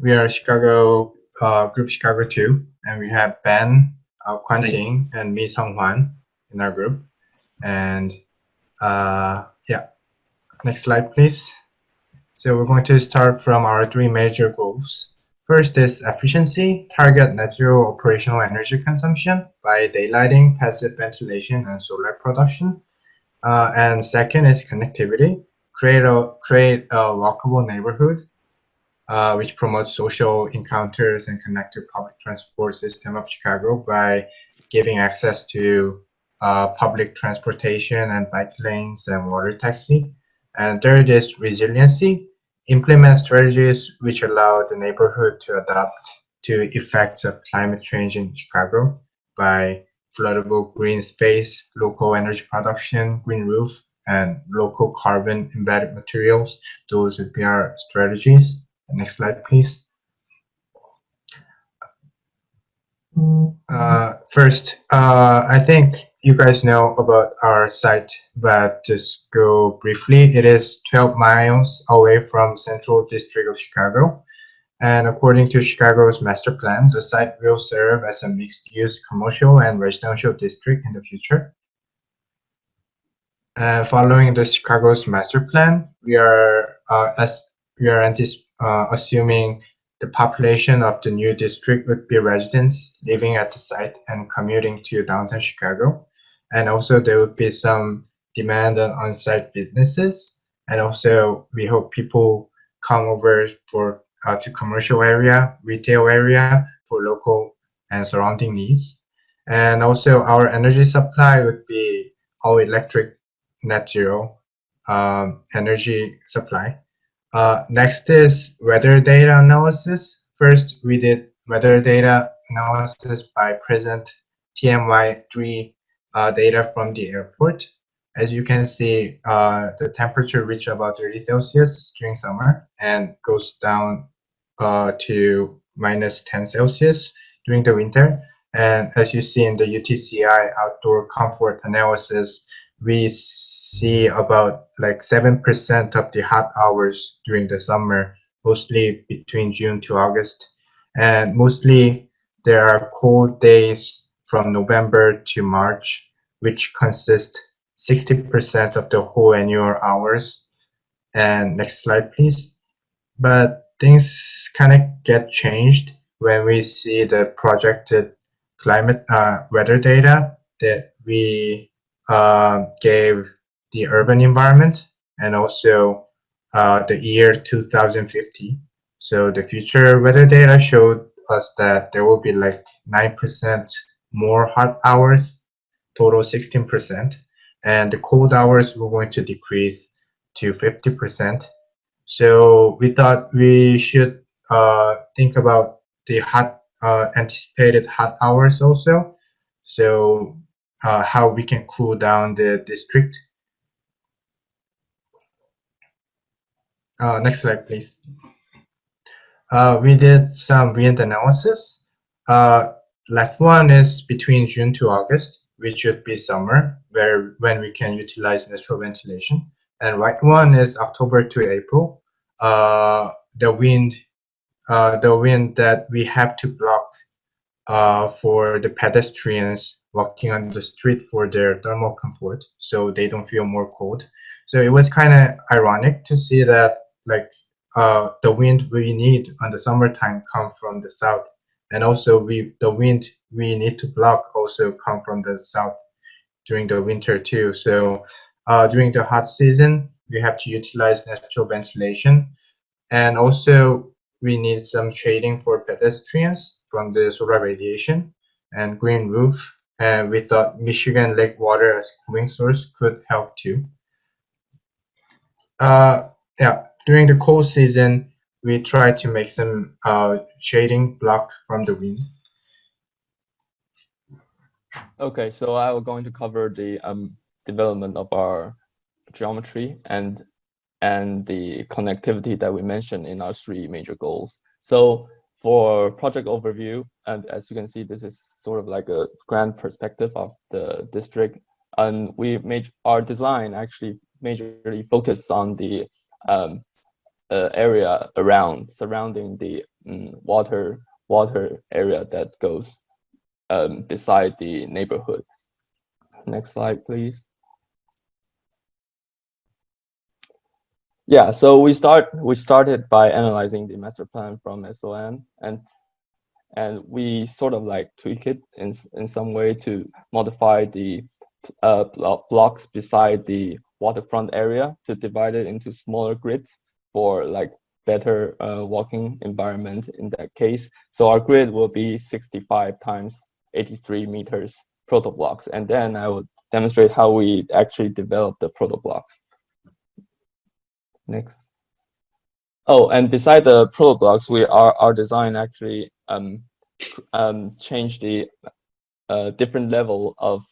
We are Chicago, Group Chicago 2, and we have Ben, KuanTing, and me, SungHwan, in our group. And yeah, next slide, please. So we're going to start from our three major goals. First is efficiency, target net zero operational energy consumption by daylighting, passive ventilation, and solar production. And second is connectivity, create a walkable neighborhood, which promotes social encounters and connected public transport system of Chicago by giving access to public transportation and bike lanes and water taxi. And third is resiliency, implement strategies which allow the neighborhood to adapt to effects of climate change in Chicago by floatable green space, local energy production, green roof, and local carbon embedded materials. Those would be our strategies. Next slide, please. First, I think you guys know about our site, but just go briefly. It is 12 miles away from Central District of Chicago. And according to Chicago's master plan, the site will serve as a mixed-use commercial and residential district in the future. Following the Chicago's master plan, we are assuming the population of the new district would be residents living at the site and commuting to downtown Chicago. And also there would be some demand on on-site businesses. And also we hope people come over for to commercial area, retail area for local and surrounding needs. And also our energy supply would be all electric net zero energy supply. Next is weather data analysis. First, we did weather data analysis by present TMY3 data from the airport. As you can see, the temperature reaches about 30 Celsius during summer and goes down to -10 Celsius during the winter. And as you see in the UTCI outdoor comfort analysis, we see about like 7% of the hot hours during the summer, mostly between June to August. And mostly there are cold days from November to March, which consist 60% of the whole annual hours. And next slide, please. But things kind of get changed when we see the projected climate weather data that we gave the urban environment and also the year 2050. So the future weather data showed us that there will be like 9% more hot hours, total 16%, and the cold hours were going to decrease to 50%. So we thought we should think about the anticipated hot hours also. So how we can cool down the district. Next slide, please. We did some wind analysis. Left one is between June to August, which should be summer, when we can utilize natural ventilation. And right one is October to April. The wind that we have to block for the pedestrians walking on the street for their thermal comfort, so they don't feel more cold. So it was kind of ironic to see that like the wind we need on the summertime come from the south, and also the wind we need to block also come from the south during the winter too. So during the hot season, we have to utilize natural ventilation, and also we need some shading for pedestrians from the solar radiation and green roof. And we thought Michigan lake water as cooling source could help too. Yeah, during the cold season, we try to make some shading block from the wind. Okay, so I am going to cover the development of our geometry and the connectivity that we mentioned in our three major goals. So for project overview, and as you can see, this is sort of like a grand perspective of the district, and we made our design actually majorly focused on the area surrounding the water area that goes beside the neighborhood. Next slide, please. Yeah, so we started by analyzing the master plan from SON, and we sort of like tweak it in some way to modify the blocks beside the waterfront area to divide it into smaller grids for like better walking environment in that case. So our grid will be 65 times 83 meters protoblocks, and then I will demonstrate how we actually develop the protoblocks. Next. Oh, and beside the protoblocks, our design actually changed the different level of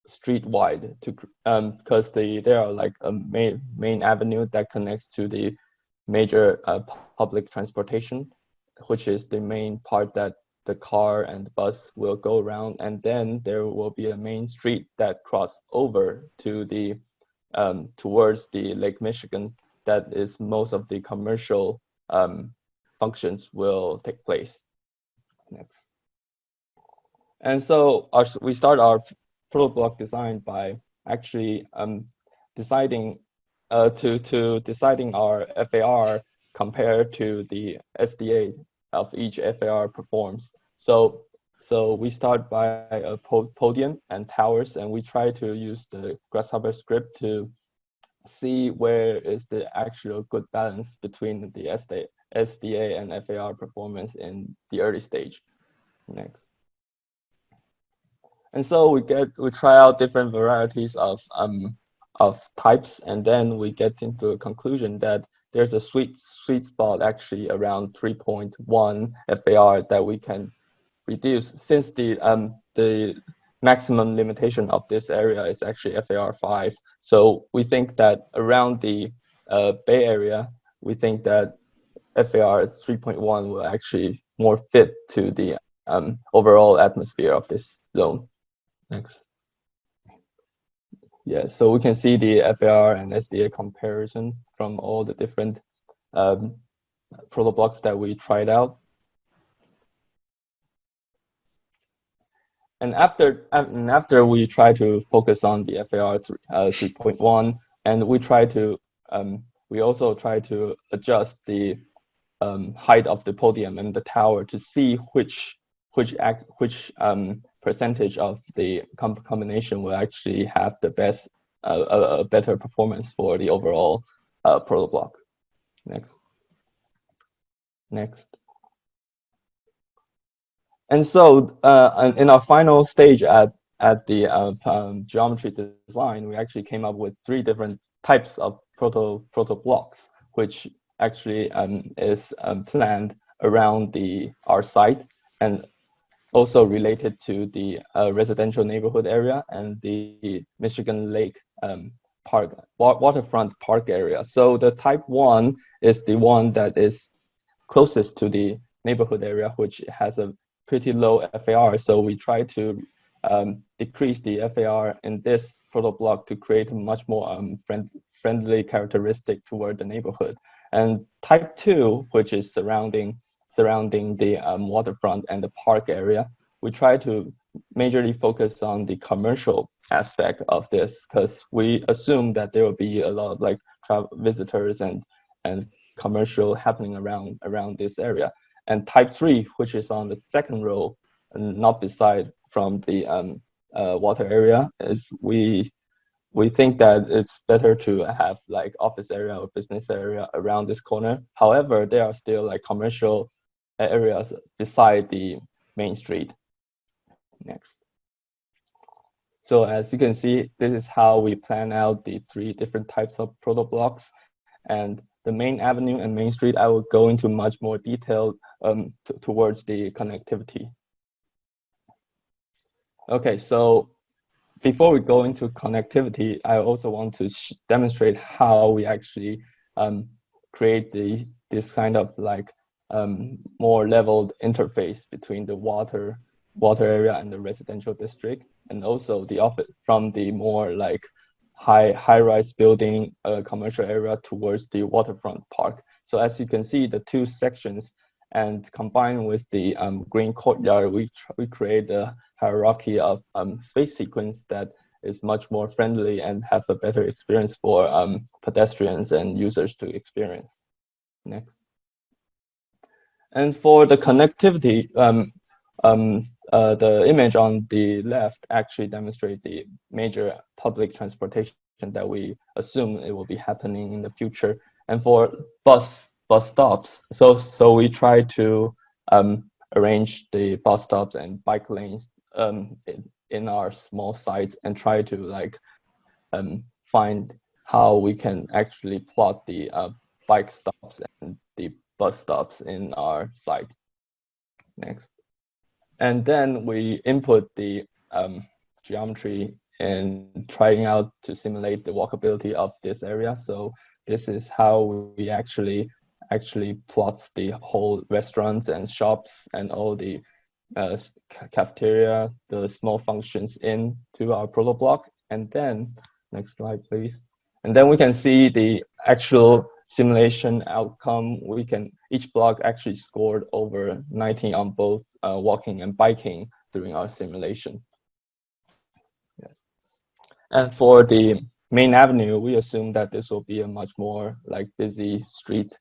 street wide to because there are like a main avenue that connects to the major public transportation, which is the main part that the car and bus will go around, and then there will be a main street that cross over to the towards the Lake Michigan. That is most of the commercial functions will take place. Next. And so we start our protoblock design by actually deciding deciding our FAR compared to the SDA of each FAR performs. So we start by a podium and towers, and we try to use the Grasshopper script to see where is the actual good balance between the SDA and FAR performance in the early stage. Next. And so we try out different varieties of types, and then we get into a conclusion that there's a sweet spot actually around 3.1 FAR that we can reduce, since the maximum limitation of this area is actually FAR 5. So we think that around the Bay Area, we think that FAR 3.1 will actually more fit to the overall atmosphere of this zone. Next. Yeah, so we can see the FAR and SDA comparison from all the different protoblocks that we tried out. And after we try to focus on the FAR 3.1, and we also try to adjust the height of the podium and the tower to see which percentage of the combination will actually have the best better performance for the overall protoblock. Next. And so in our final stage at the geometry design, we actually came up with 3 different types of protoblocks, which actually is planned around our site, and also related to the residential neighborhood area and the Michigan Lake Park, waterfront park area. So the type 1 is the one that is closest to the neighborhood area, which has a pretty low FAR. So we try to decrease the FAR in this protoblock to create a much more friendly characteristic toward the neighborhood. And type 2, which is surrounding the waterfront and the park area, we try to majorly focus on the commercial aspect of this, because we assume that there will be a lot of like travel visitors and commercial happening around this area. And type 3, which is on the second row, and not beside from the water area, is we think that it's better to have like office area or business area around this corner. However, there are still like commercial areas beside the main street. Next. So as you can see, this is how we plan out the 3 different types of protoblocks. And the main avenue and main street, I will go into much more detail towards the connectivity. Okay, so before we go into connectivity, I also want to demonstrate how we actually create this kind of like more leveled interface between the water area and the residential district, and also the office from the more like high-rise building commercial area towards the waterfront park. So as you can see, the two sections, and combined with the green courtyard, we create a hierarchy of space sequence that is much more friendly and have a better experience for pedestrians and users to experience. Next. And for the connectivity, the image on the left actually demonstrates the major public transportation that we assume it will be happening in the future. And for bus stops, so we try to arrange the bus stops and bike lanes in our small sites and try to like find how we can actually plot the bike stops and the bus stops in our site. Next. And then we input the geometry and trying out to simulate the walkability of this area. So this is how we actually plots the whole restaurants and shops and all the cafeteria, the small functions into our proto block. And then, next slide, please. And then we can see the actual simulation outcome. Each block actually scored over 90 on both walking and biking during our simulation. Yes. And for the main avenue, we assume that this will be a much more like busy street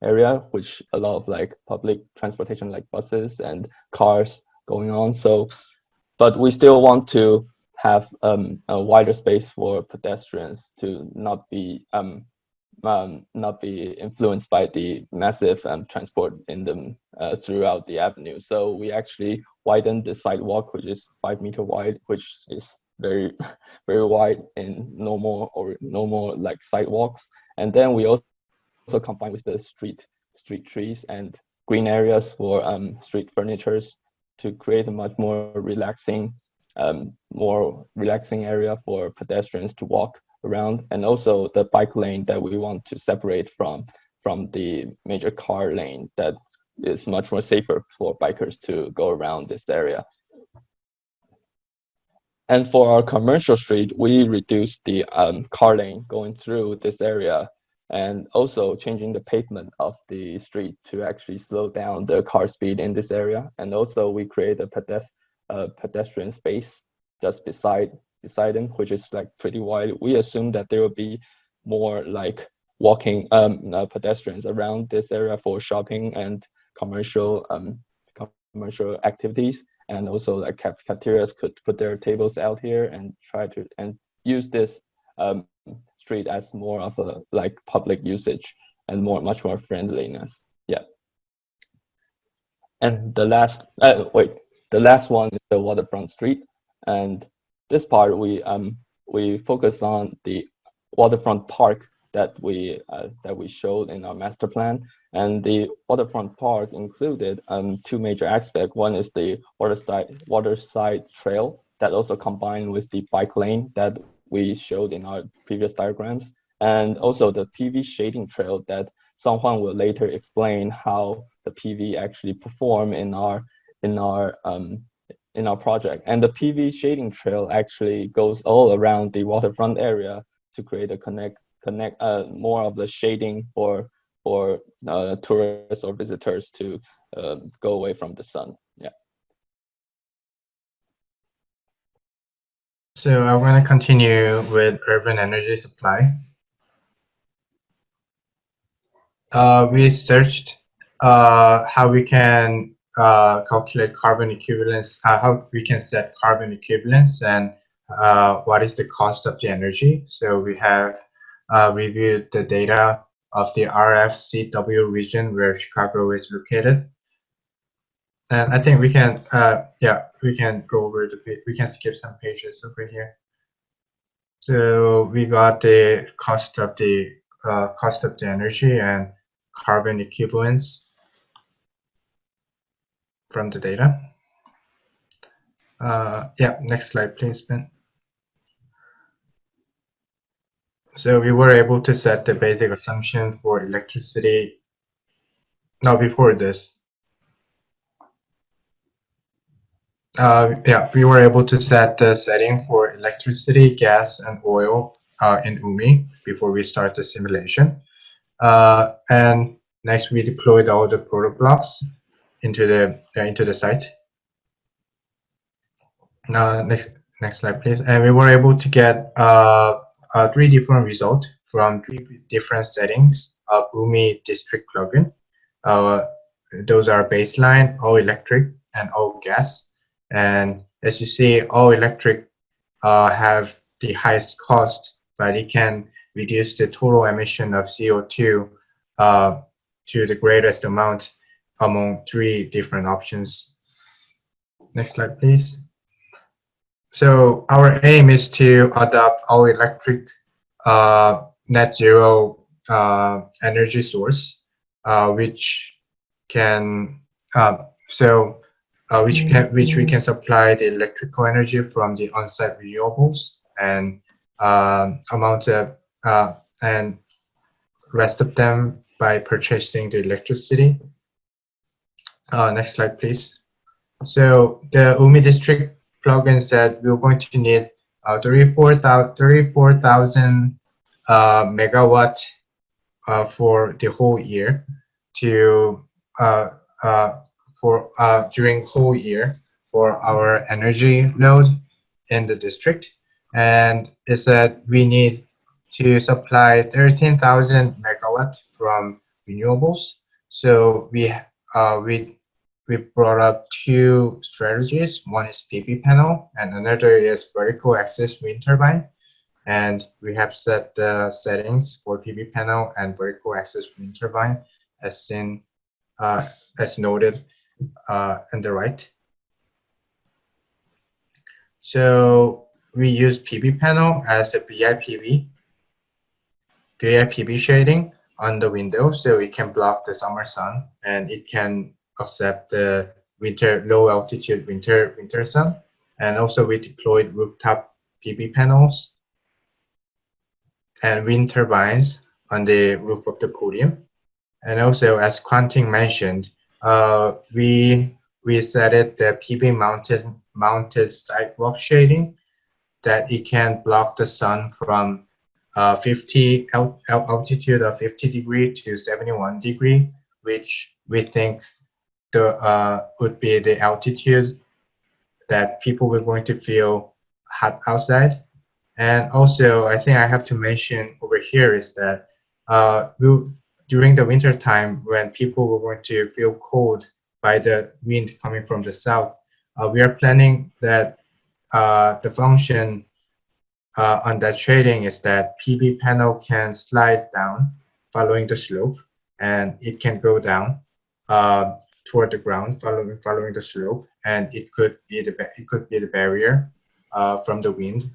area, which a lot of like public transportation like buses and cars going on. So, but we still want to have a wider space for pedestrians to not be influenced by the massive transport in them throughout the avenue. So we actually widened the sidewalk, which is 5 meter wide, which is very wide in normal like sidewalks. And then we also combine with the street trees and green areas for street furnitures to create a much more relaxing area for pedestrians to walk around, and also the bike lane that we want to separate from the major car lane that is much more safer for bikers to go around this area. And for our commercial street, we reduced the car lane going through this area, and also changing the pavement of the street to actually slow down the car speed in this area. And also we create a pedestrian space just beside them, which is like pretty wide. We assume that there will be more like walking pedestrians around this area for shopping and commercial activities. And also like cafeterias could put their tables out here and try to use this street as more of a like public usage and much more friendliness. Yeah. And the last one is the waterfront street. And this part we focus on the waterfront park that we showed in our master plan. And the waterfront park included two major aspects. One is the waterside trail that also combined with the bike lane that we showed in our previous diagrams, and also the PV shading trail that SungHwan will later explain how the PV actually perform in our project. And the PV shading trail actually goes all around the waterfront area to create a connect more of the shading for tourists or visitors to go away from the sun. Yeah. So I want to continue with urban energy supply. We searched how we can calculate carbon equivalence, how we can set carbon equivalence, and what is the cost of the energy. So we have reviewed the data of the RFCW region where Chicago is located. And I think we can, we can go over we can skip some pages over here. So we got the cost of the energy and carbon equivalence from the data. Next slide, please, Ben. So we were able to set the basic assumption for electricity. Now, before this, we were able to set the setting for electricity, gas, and oil in UMI before we start the simulation. And next, we deployed all the proto blocks into the site. Next slide, please. And we were able to get 3 different results from 3 different settings of UMI district plugin. Those are baseline, all electric, and all gas. And as you see, all electric have the highest cost, but it can reduce the total emission of CO2 to the greatest amount among 3 different options. Next slide, please. So our aim is to adopt all electric net zero energy source, which can which we can supply the electrical energy from the on-site renewables and amount of and rest of them by purchasing the electricity. Next slide, please. So the UMI district plugin said we're going to need 34,000 megawatt for the whole year to during whole year for our energy load in the district, and it said we need to supply 13,000 megawatt from renewables. So we brought up 2 strategies. One is PV panel, and another is vertical axis wind turbine. And we have set the settings for PV panel and vertical axis wind turbine as seen, as noted on the right. So we use PV panel as a BIPV shading on the window, so it can block the summer sun and it can accept the low altitude winter sun. And also we deployed rooftop PV panels and wind turbines on the roof of the podium. And also, as KuanTing mentioned, we set it the PV mounted sidewalk shading that it can block the sun from altitude of 50 degree to 71 degree, which we think would be the altitude that people were going to feel hot outside. And also, I think I have to mention over here is that during the winter time, when people were going to feel cold by the wind coming from the south, we are planning that the function on that shading is that PV panel can slide down following the slope, and it can go down toward the ground following the slope, and it could be the barrier from the wind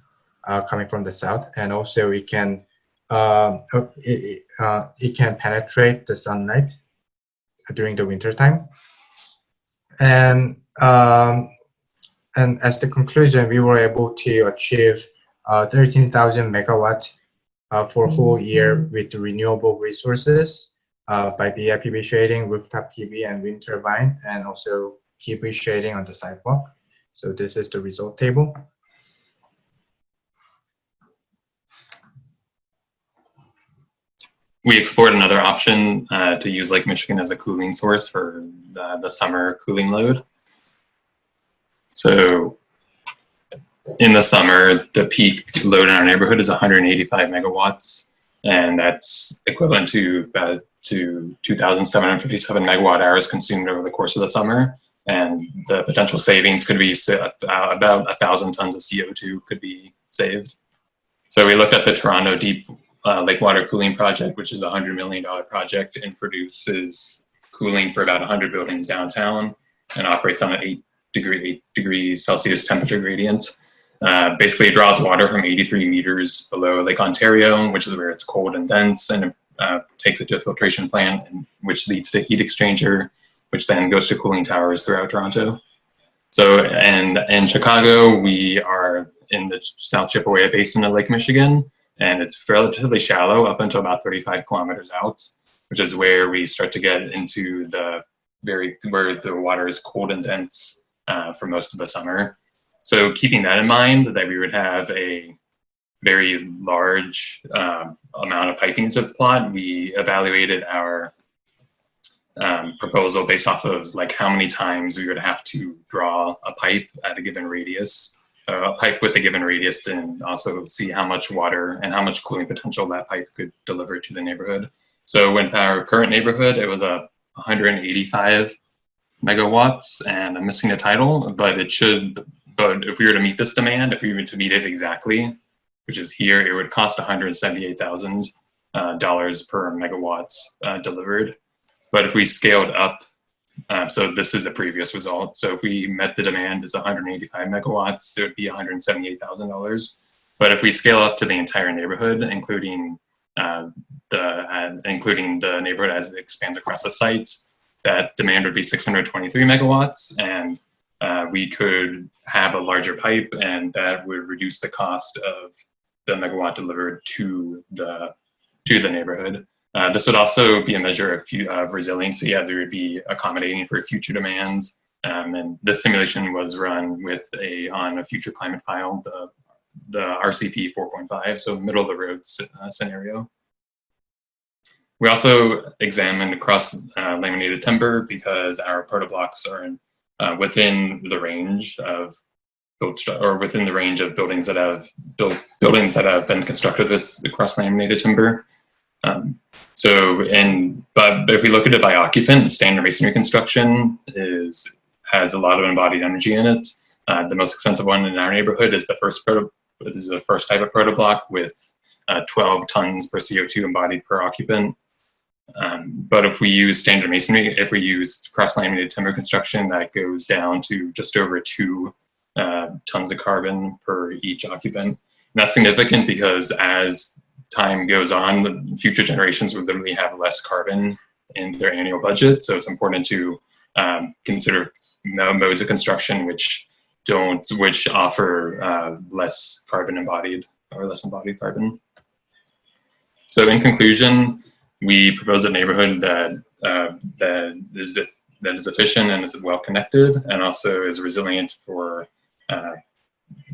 coming from the south, and also it can penetrate the sunlight during the winter time. And as the conclusion, we were able to achieve 13,000 megawatt for a whole year with the renewable resources by BIPV shading, rooftop PV, and wind turbine, and also PV shading on the sidewalk. So this is the result table. We explored another option to use Lake Michigan as a cooling source for the summer cooling load. So in the summer, the peak load in our neighborhood is 185 megawatts, and that's equivalent to about 2,757 megawatt hours consumed over the course of the summer. And the potential savings could be about 1,000 tons of CO2 could be saved. So we looked at the Toronto Deep Lake Water Cooling Project, which is a $100 million project and produces cooling for about 100 buildings downtown and operates on an 8 degrees Celsius temperature gradient. Basically, it draws water from 83 meters below Lake Ontario, which is where it's cold and dense, and it takes it to a filtration plant, which leads to heat exchanger, which then goes to cooling towers throughout Toronto. So, and in Chicago, we are in the South Chippewa Basin of Lake Michigan, and it's relatively shallow up until about 35 kilometers out, which is where we start to get into where the water is cold and dense for most of the summer. So keeping that in mind, that we would have a very large amount of piping to plot, we evaluated our proposal based off of like how many times we would have to draw a pipe at a given radius, a pipe with a given radius, and also see how much water and how much cooling potential that pipe could deliver to the neighborhood. So with our current neighborhood, it was a 185 megawatts, and I'm missing a title, but it should, but if we were to meet this demand, if we were to meet it exactly, which is here, it would cost $178,000 per megawatts delivered. But if we scaled up, so this is the previous result. So if we met the demand as 185 megawatts, it would be $178,000. But if we scale up to the entire neighborhood, including the neighborhood as it expands across the site, that demand would be 623 megawatts, and we could have a larger pipe, and that would reduce the cost of the megawatt delivered to the neighborhood. This would also be a measure of resiliency, as it would be accommodating for future demands. And this simulation was run with on a future climate file, the RCP 4.5, so middle of the road scenario. We also examined cross-laminated timber because our protoblocks are within the range of within the range of buildings that have been constructed with the cross-laminated timber. But if we look at it by occupant, standard masonry construction has a lot of embodied energy in it. The most expensive one in our neighborhood is the first type of protoblock with 12 tons per CO2 embodied per occupant. But if we use standard masonry, if we use cross-laminated timber construction, that goes down to just over 2 tons of carbon per each occupant. And that's significant because as time goes on, the future generations would literally have less carbon in their annual budget. So it's important to consider modes of construction which offer less carbon embodied or less embodied carbon. So in conclusion, we propose a neighborhood that is efficient and is well connected, and also is resilient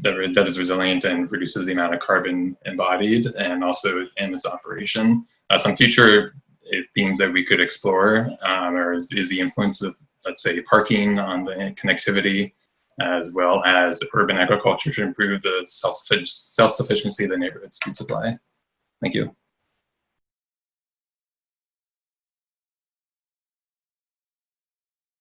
that is resilient and reduces the amount of carbon embodied, and also in its operation. Some future themes that we could explore is the influence of, let's say, parking on the connectivity, as well as urban agriculture to improve the self-sufficiency of the neighborhood's food supply. Thank you.